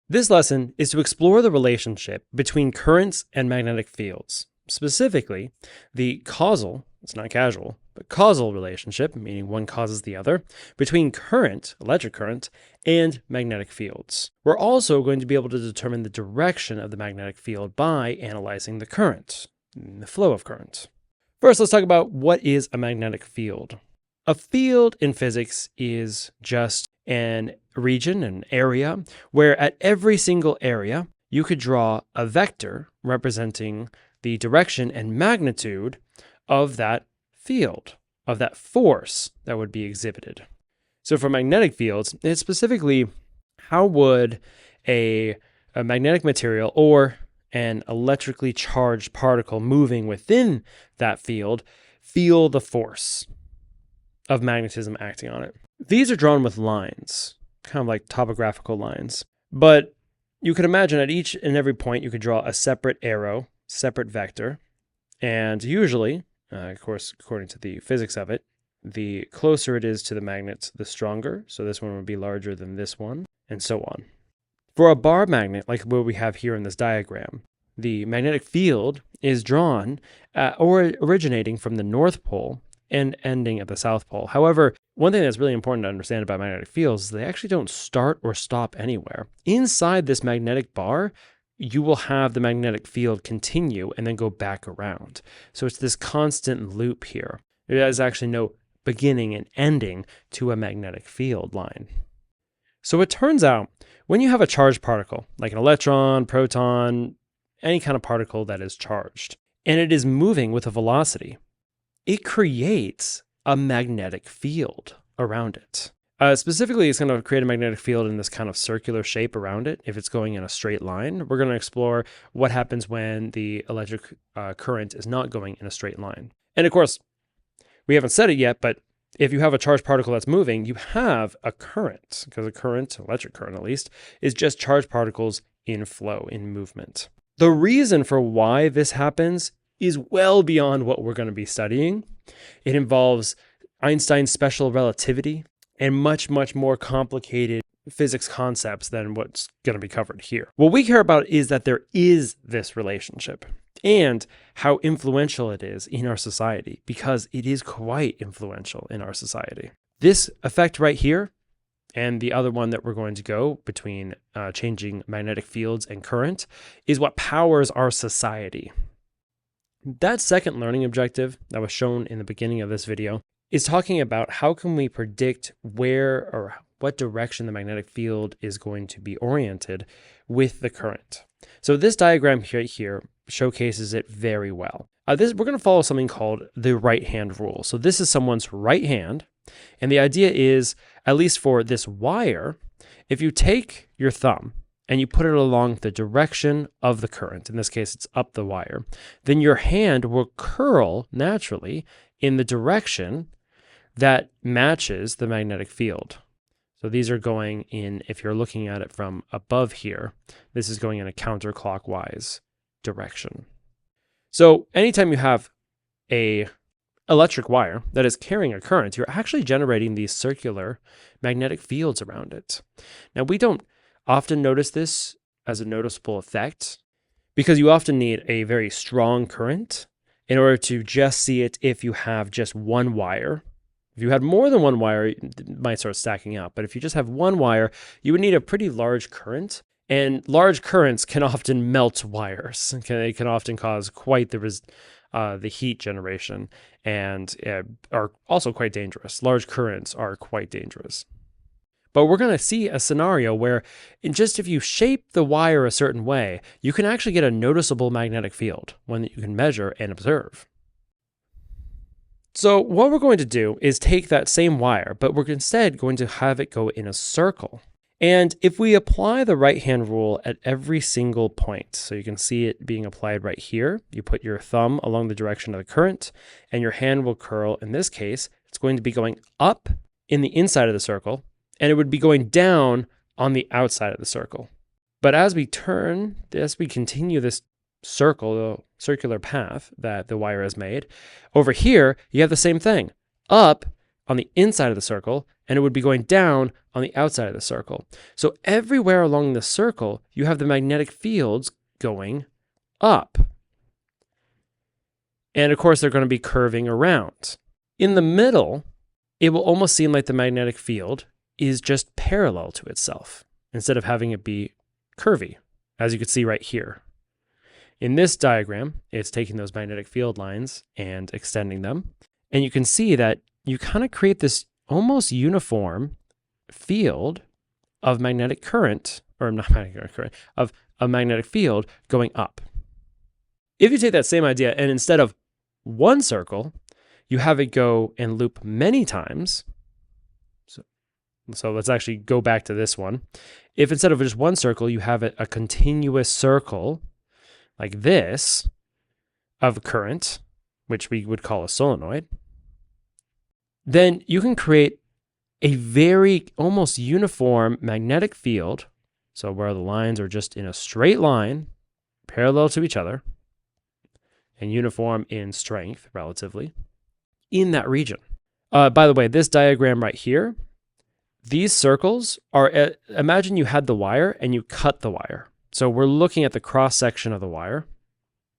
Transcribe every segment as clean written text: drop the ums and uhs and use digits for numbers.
This lesson is to explore the relationship between currents and magnetic fields, specifically the causal, it's not casual, but causal relationship, meaning one causes the other, between current, electric current, and magnetic fields. We're also going to be able to determine the direction of the magnetic field by analyzing the current, the flow of current. First, let's talk about what is a magnetic field. A field in physics is just an region, an area, where at every single area, you could draw a vector representing the direction and magnitude of that field, of that force that would be exhibited. So for magnetic fields, it's specifically how would a magnetic material or an electrically charged particle moving within that field feel the force of magnetism acting on it. These are drawn with lines, kind of like topographical lines. But you could imagine at each and every point you could draw a separate arrow, separate vector. And usually, of course, according to the physics of it, the closer it is to the magnet, the stronger. So this one would be larger than this one, and so on. For a bar magnet, like what we have here in this diagram, the magnetic field is drawn or originating from the North Pole and ending at the South Pole. However, one thing that's really important to understand about magnetic fields is they actually don't start or stop anywhere. Inside this magnetic bar, you will have the magnetic field continue and then go back around. So it's this constant loop here. There is actually no beginning and ending to a magnetic field line. So it turns out when you have a charged particle, like an electron, proton, any kind of particle that is charged, and it is moving with a velocity, it creates a magnetic field around it. Specifically, it's going to create a magnetic field in this kind of circular shape around it if it's going in a straight line. We're going to explore what happens when the electric current is not going in a straight line. And of course, we haven't said it yet, but if you have a charged particle that's moving, you have a current, because a current, electric current at least, is just charged particles in flow, in movement. The reason for why this happens is well beyond what we're going to be studying. It involves Einstein's special relativity and much, much more complicated physics concepts than what's going to be covered here. What we care about is that there is this relationship and how influential it is in our society, because it is quite influential in our society. This effect right here and the other one that we're going to go between changing magnetic fields and current is what powers our society. That second learning objective that was shown in the beginning of this video is talking about how can we predict where or what direction the magnetic field is going to be oriented with the current. So this diagram here showcases it very well. We're going to follow something called the right-hand rule. So this is someone's right hand, and the idea is, at least for this wire, if you take your thumb and you put it along the direction of the current, in this case it's up the wire, then your hand will curl naturally in the direction that matches the magnetic field. So these are going in, if you're looking at it from above here, this is going in a counterclockwise direction. So anytime you have a electric wire that is carrying a current, you're actually generating these circular magnetic fields around it. Now, we don't often notice this as a noticeable effect because you often need a very strong current in order to just see it if you have just one wire. If you had more than one wire, it might start stacking up. But if you just have one wire, you would need a pretty large current. And large currents can often melt wires. It can often cause quite the heat generation and are also quite dangerous. Large currents are quite dangerous. But we're going to see a scenario where if you shape the wire a certain way, you can actually get a noticeable magnetic field, one that you can measure and observe. So what we're going to do is take that same wire, but we're instead going to have it go in a circle. And if we apply the right-hand rule at every single point, so you can see it being applied right here, you put your thumb along the direction of the current, and your hand will curl. In this case, it's going to be going up in the inside of the circle, and it would be going down on the outside of the circle. But as we continue this circular path that the wire has made, over here, you have the same thing. Up on the inside of the circle, and it would be going down on the outside of the circle. So everywhere along the circle, you have the magnetic fields going up. And of course, they're going to be curving around. In the middle, it will almost seem like the magnetic field is just parallel to itself instead of having it be curvy, as you can see right here. In this diagram, it's taking those magnetic field lines and extending them. And you can see that you kind of create this almost uniform field of magnetic current, or not magnetic current, of a magnetic field going up. If you take that same idea and instead of one circle, you have it go and loop many times. So let's actually go back to this one. If instead of just one circle, you have a continuous circle like this of current, which we would call a solenoid, then you can create a very almost uniform magnetic field. So where the lines are just in a straight line, parallel to each other, and uniform in strength relatively, in that region. By the way, this diagram right here, these circles are, imagine you had the wire and you cut the wire. So we're looking at the cross section of the wire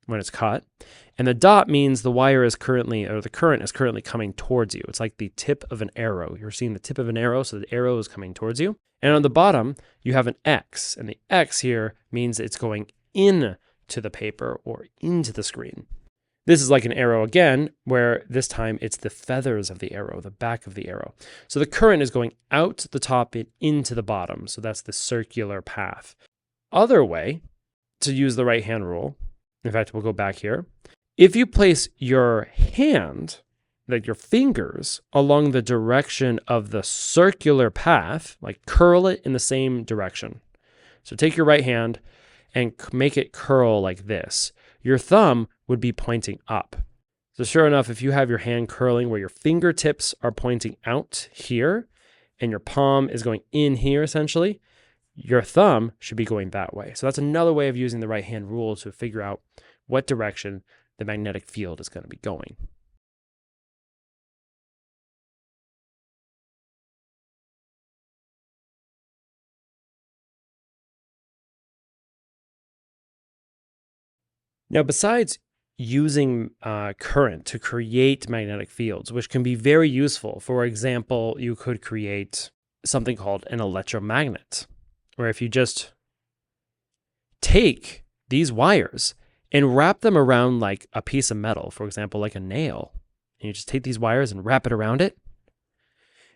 when it's cut. And the dot means the wire is currently, or the current is currently coming towards you. It's like the tip of an arrow. You're seeing the tip of an arrow, so the arrow is coming towards you. And on the bottom, you have an X. And the X here means it's going in to the paper or into the screen. This is like an arrow again, where this time it's the feathers of the arrow, the back of the arrow. So the current is going out the top and into the bottom. So that's the circular path. Other way to use the right-hand rule, in fact, we'll go back here. If you place your hand, like your fingers, along the direction of the circular path, like curl it in the same direction. So take your right hand and make it curl like this. Your thumb would be pointing up. So sure enough, if you have your hand curling where your fingertips are pointing out here and your palm is going in here essentially, your thumb should be going that way. So that's another way of using the right hand rule to figure out what direction the magnetic field is going to be going. Now, besides using current to create magnetic fields, which can be very useful, for example, you could create something called an electromagnet, where if you just take these wires and wrap them around like a piece of metal, for example, like a nail, and you just take these wires and wrap it around it,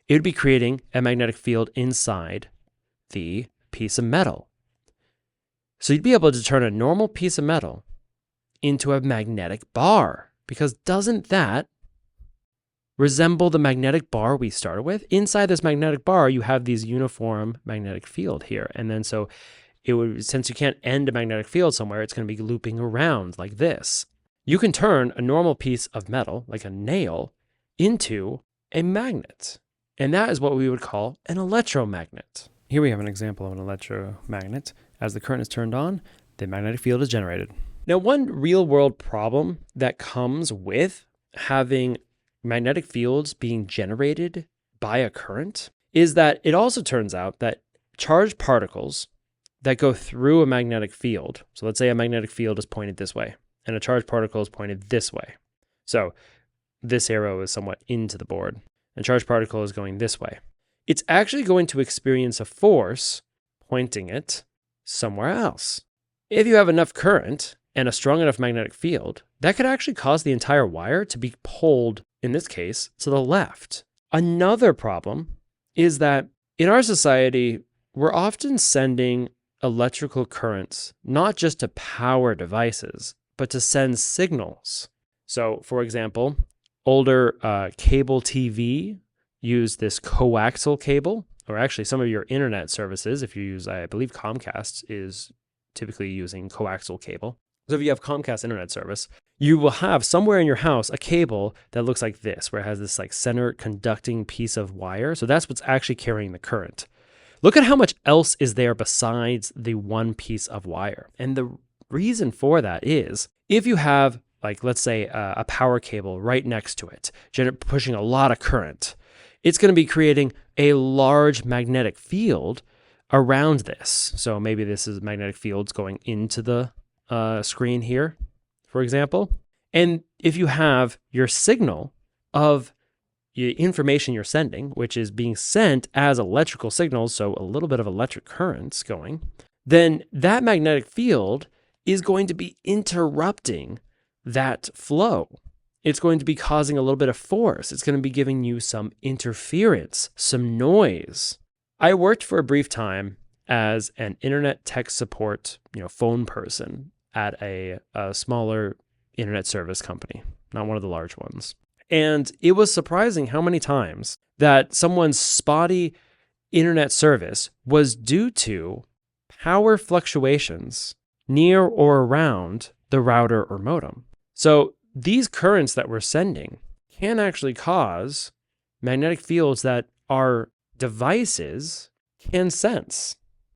it would be creating a magnetic field inside the piece of metal. So you'd be able to turn a normal piece of metal into a magnetic bar, because doesn't that resemble the magnetic bar we started with? Inside this magnetic bar, you have these uniform magnetic field here. And then so it would, since you can't end a magnetic field somewhere, it's going to be looping around like this. You can turn a normal piece of metal, like a nail, into a magnet. And that is what we would call an electromagnet. Here we have an example of an electromagnet. As the current is turned on, the magnetic field is generated. Now, one real-world problem that comes with having magnetic fields being generated by a current is that it also turns out that charged particles that go through a magnetic field, so let's say a magnetic field is pointed this way, and a charged particle is pointed this way. So this arrow is somewhat into the board, and a charged particle is going this way. It's actually going to experience a force pointing it somewhere else. If you have enough current and a strong enough magnetic field, that could actually cause the entire wire to be pulled, in this case, to the left. Another problem is that in our society, we're often sending electrical currents not just to power devices, but to send signals. So, for example, older cable TV use this coaxial cable, or actually some of your internet services, if you use, I believe Comcast is typically using coaxial cable. So if you have Comcast internet service, you will have somewhere in your house a cable that looks like this, where it has this like center conducting piece of wire. So that's what's actually carrying the current. Look at how much else is there besides the one piece of wire. And the reason for that is if you have, like, let's say a power cable right next to it, pushing a lot of current, it's going to be creating a large magnetic field around this. So maybe this is magnetic fields going into the screen here, for example. And if you have your signal of the information you're sending, which is being sent as electrical signals, so a little bit of electric currents going, then that magnetic field is going to be interrupting that flow. It's going to be causing a little bit of force. It's going to be giving you some interference, some noise. I worked for a brief time as an internet tech support, phone person at a smaller internet service company, not one of the large ones. And it was surprising how many times that someone's spotty internet service was due to power fluctuations near or around the router or modem. So these currents that we're sending can actually cause magnetic fields that our devices can sense.